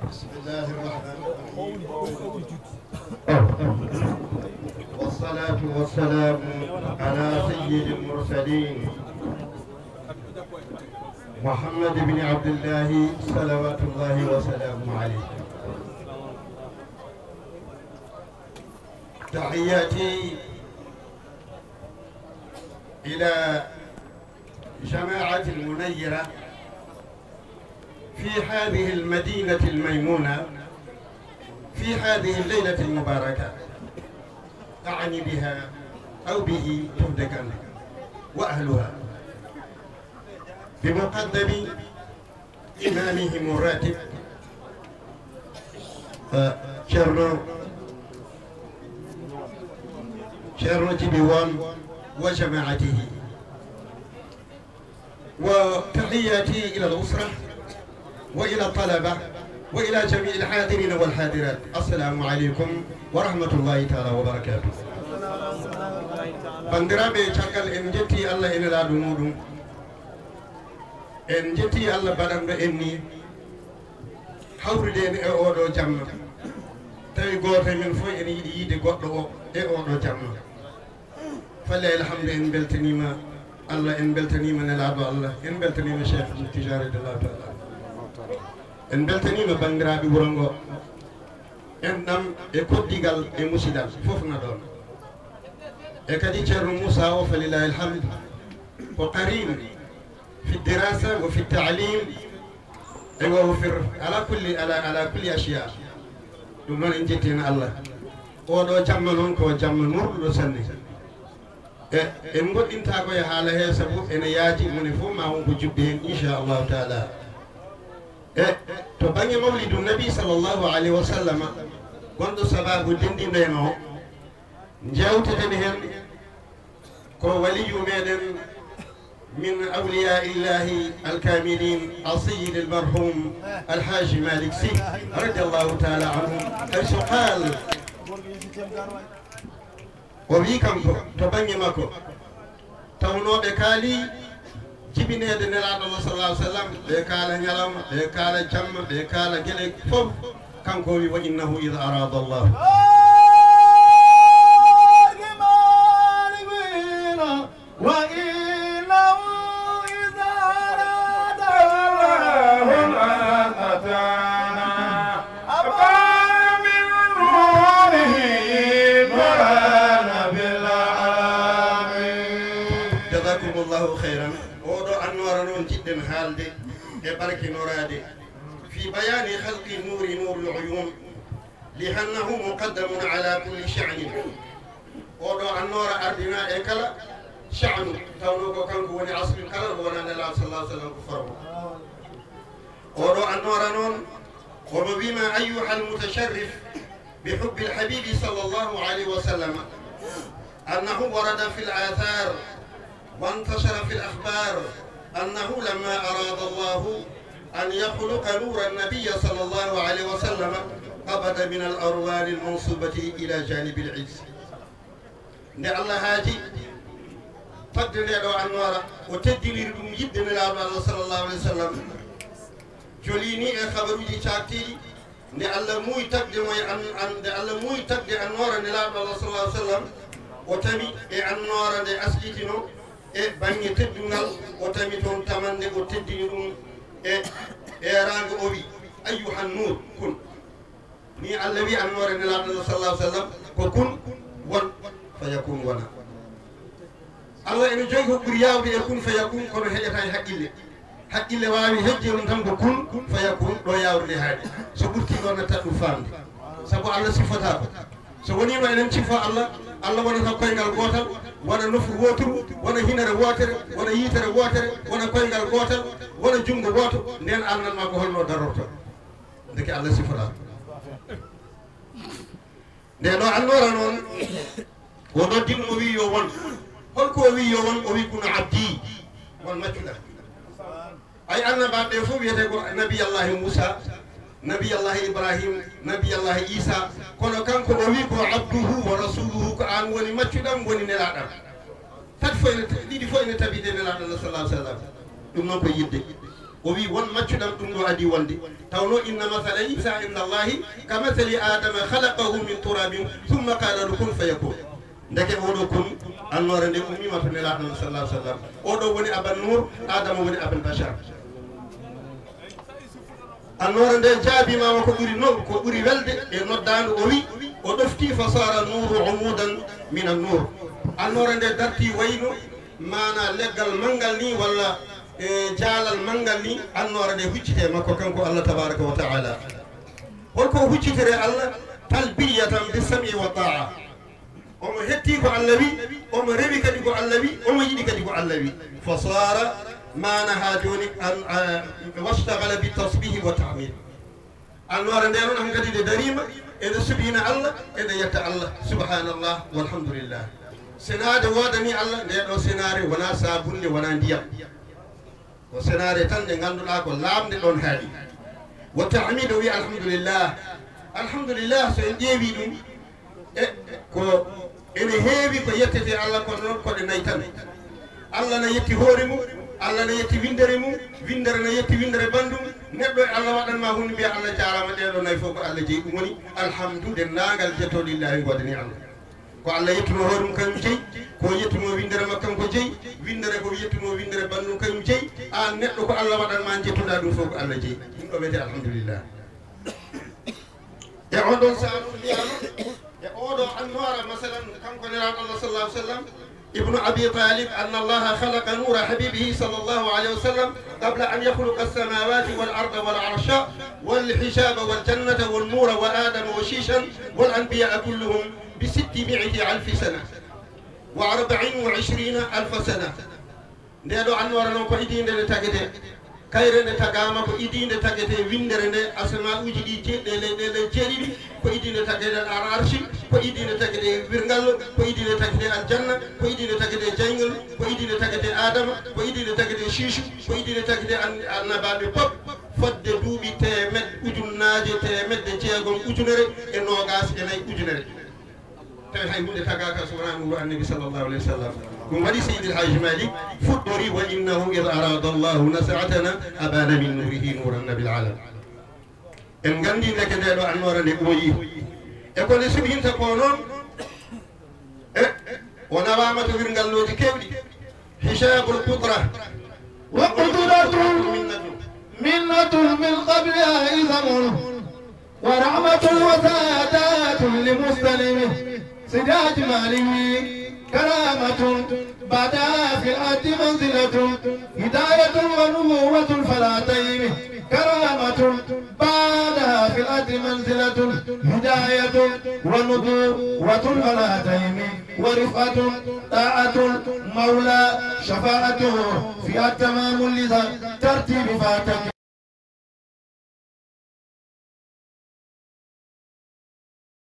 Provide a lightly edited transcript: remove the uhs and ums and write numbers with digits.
بسم الله الرحمن الرحيم والصلاة والسلام على سيد المرسلين محمد بن عبد الله صلوات الله وسلامه عليه. تحياتي إلى جماعة المنيرة في هذه المدينة الميمونة في هذه الليلة المباركة، أعني بها أو به تهدكا وأهلها، بمقدم إمامهم الراتب شيرنو جبيوان وجماعته، وتحياتي إلى الأسرة وإلى الطلبة وإلى جميع الحاضرين والحاضرات. السلام عليكم ورحمة الله تعالى وبركاته. بندرابي تشكل إن جتي الله إن لا دمودم إن جتي الله بدن بإني حوردين أودو جمع تاي غوتي من فوق إن يدي غوتو أودو جمع فلا الحمد إن بلتنيما الله إن بلتنيما نلعب الله إن بلتنيما شيخ التجارة الله تعالى en beltanima bandiraɓe wuro ngo en ɗam e koddigal e musidal fof na ɗon e kadi ceerno Moussa o falilahi alhamd ko qarin fi dirasa wa fi ta'lim e wawfir ala kulli ashiya ɗum noon en jettina Allah oɗo jamma noon ko jamma nurɗuɗo sanne e en goɗɗinta koye haala he saabu ene yaaji mone fof ma wonko jubbe hen inchallahu taala. to bangi mawlidu nabi sallallahu alaihi wasallam gondo sababu dindindeno jawteten hen ko waliyu meden min awliya illahi alkamilin asiyid almarhum alhaji malik sy radiyallahu ta'ala anhu hayso qal o wi kanko to bangi makko tawnoɓe kaali jibinede nelaɗo Allah sallallahu alaihi wasallam ɓe kaala ñalawma ɓe kaala jamma ɓe kaala gueɗe fof kanko wi wa innahu ida arada Allah wa innahu ida arada Allah atana abamin nurihi barana bil alamin. Jazakumullahu khairan. نون جدا حالدي بركي نورادي في بيان خلق النور نور العيون لأنه مقدم على كل شأن ودو النور أردنا إكلا شأن تونوكو كانكو وني عصر الكلام وانا نلا صلى الله عليه وسلم كفره ودو النور نون وبما أيها المتشرف بحب الحبيب صلى الله عليه وسلم أنه ورد في الآثار وانتشر في الأخبار أنه لما أراد الله أن يخلق نور النبي صلى الله عليه وسلم قبض من الأروان المنصوبة إلى جانب العز. ne Allah haaji fadde ndeɗo anwara o teddiniri ɗum yidde nelaɗo Allah sallallahu alaihi wasallam jolini e habaruji caktiɗi nde Allah muuyi tagde moye nde Allah muuyi tagde annora nelaɗo Allah sallallahu alaihi wasallam o tami e annora nde asƴitino e bange teddungal o tami toon tamande o teddini ɗum e erago o wi ayyuhan nur kun ni Allah wi annore nelaɗo Allah sallallahu alaihi wasallam ko kun won fayakun wona Allah ene jogi ko ɓuuri yawde e kun fayakun kono heƴata e haqqille wawi hejje ɗum tan ko kun fayakun ɗo yawde haaɗi so ɓurti ɗo nattat ɗum famde saabu Allah sifata ko so wonino enen ciffo Allah wonata koyngal gotal wona noffu woturu wona hinere wotere wona yitere wotere wona koyngal gotal wona jungo goto nden annanma ko holno darorto ndeke Allah sifata nde ɗo annora noon o noddimo o wi yo won holko o wi yo won o wi kuno abdi won maccuɗa ay annabaɓe fof wiyete ko nabiyallahi Moussa nabiyallahi Ibrahim nabiyallahi Isa kono kanko o wi ko abduhu wa rasuluhu ko an woni maccuɗam woni nelaɗam tati fo ene ɗiɗi fof ene tabide nelaɗo Allah sallallahu alaihi wasallam ɗum noon ko yidde وي وون ماتشدام دوم دو ادي وندي تاونو ان مثل عيسى عند الله كمثل ادم خلقه من تراب ثم قال له كن فيكون ndeke oɗo kon annore nde ummimata nelaɗo non sallallahu alaihi wasallam oɗo woni aban nour adama woni abal bachar annore nde jaabimama ko ɓuri welde e noddande o wi o ɗofti fa sara nouru umudan min an nour annore nde darti wayno mana leggal mangal ni walla jaalal mangal ni annore nde huccite makko kanko Allah tabaraka wa taala holko huccitire Allah talbiyatan bisami wa ta'a omo hetti ko Allah wi omo rewi kadi ko Allah wi omo yiɗi kadi ko Allah wi fa sara mana ha joni an wastaghala bi tasbih wa tahmid annore nde non hankadi de darima ede subhina Allah ede yetta Allah subhanallah walhamdulillah senade wodani Allah nde ɗo senare wona sabunde wona ndiyam ko senare tan nde ganduɗa ko lamde ɗon haaɗi wa tahmid wi alhamdulillah so en ƴeewi ɗum ko ene heewi ko yettete Allah kono noon koɗe nayyi tan Allah ne yetti hoore mum Allah ne yetti windere mum windere ne yetti windere bandum neɗɗo Allah waɗanma hunde mbiya Allah jarama ɗeɗo nayyi fof ko Allah jeeyi ɗum woni alhamdu dendagal jettoɗillahi godani Allah ko Allah yettuno hoore mum kañum jeeyi ko yettuno windere makko ko jeeyi windere ko yettuno windere bandum kañum jeeyi an neɗɗo ko Allah waɗanma jettuɗa ɗum fof ko Allah jeeyi ɗum ɗo wiyete alhamdulillah e on ɗon saabu mbiyama e oɗo annora masalan kanko neraɗo Allah sallallahu alaihi wasallam ابن أبي طالب أن الله خلق نور حبيبه صلى الله عليه وسلم قبل أن يخلق السماوات والأرض والعرش والحجاب والجنة والنور وآدم وشيشا والأنبياء كلهم ب600,000 سنة و24,000 سنة ندو أنور نوكو إدين دي تاكده kayre nde tagama ko idinde tagete windere nde asma uji ɗi jeɗɗe jeeɗiɗi ko idinde tagete al arshi ko idinde tagete wirngal ko idinde tagete aljanna ko idinde tagete jayngol ko idinde tagete adama ko idinde tagete shishu ko idinde tagete annabaɓe pop fodde duuɓi ujunnaje temedde jeegom ujunere e nogas e nayyi ujunere tawi hay hunde tagaka so wona nuru annabi sallallahu alayhi wa sallam ɗum waɗi seydi el haji malik fuɗɗori wa innahu id arada allahu nasatana abana min nurihi nuran nabil alam en gandi ndeke nde ɗo annore nde ɓooyi e ko nde subhinta ko noon o nawama to wirngalloji kewɗi hisabul qudra wa qudratum minnatun min qabliha izamun wa rahmatun wa saadatun limuslimin سجاج مالي كرامة بعدها في الأرض منزلة هداية ونبوة فلا تيم كرامة بعدها في الأرض منزلة هداية ونبوة فلا تيم ورفعة طاعة مولى شفاعته فيها التمام لذا ترتيب فاتك